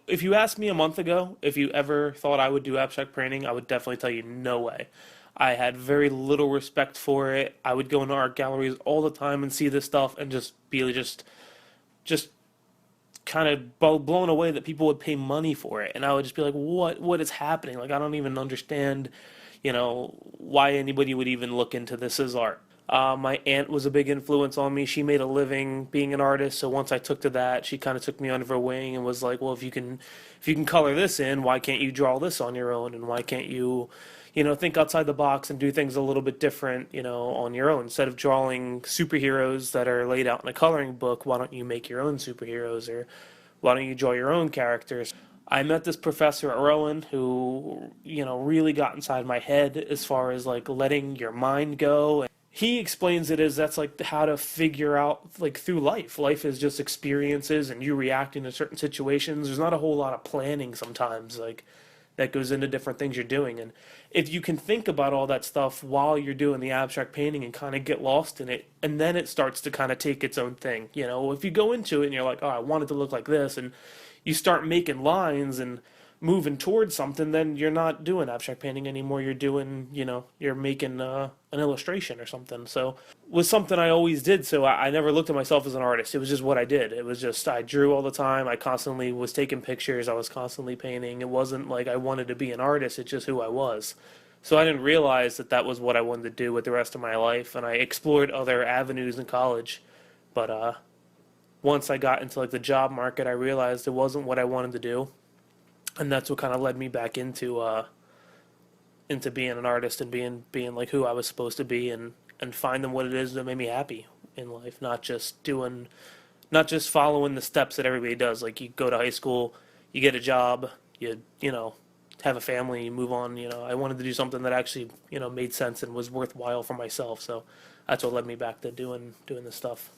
if you asked me a month ago if you ever thought I would do abstract painting, I would definitely tell you no way. I had very little respect for it. I would go into art galleries all the time and see this stuff and just be just kind of blown away that people would pay money for it, and I would just be like, what is happening? Like, I don't even understand, why anybody would even look into this as art. My aunt was a big influence on me. She made a living being an artist, so once I took to that, she kind of took me under her wing and was like, "Well, if you can color this in, why can't you draw this on your own? And why can't you, think outside the box and do things a little bit different, on your own? Instead of drawing superheroes that are laid out in a coloring book, why don't you make your own superheroes, or why don't you draw your own characters?" I met this professor at Rowan who, really got inside my head as far as like letting your mind go. He explains it as that's like how to figure out like through life. Life is just experiences and you reacting to certain situations. There's not a whole lot of planning sometimes like that goes into different things you're doing. And if you can think about all that stuff while you're doing the abstract painting and kind of get lost in it, and then it starts to kind of take its own thing. If you go into it and you're like, oh, I want it to look like this, and you start making lines and moving towards something, then you're not doing abstract painting anymore. You're doing, you're making an illustration or something. So it was something I always did. So I never looked at myself as an artist. It was just what I did. It was just, I drew all the time. I constantly was taking pictures. I was constantly painting. It wasn't like I wanted to be an artist. It's just who I was. So I didn't realize that that was what I wanted to do with the rest of my life. And I explored other avenues in college. But once I got into like the job market, I realized it wasn't what I wanted to do, and that's what kind of led me back into being an artist and being like who I was supposed to be, and finding what it is that made me happy in life, not just following the steps that everybody does. Like, you go to high school, you get a job, you have a family, you move on. I wanted to do something that actually made sense and was worthwhile for myself. So that's what led me back to doing this stuff.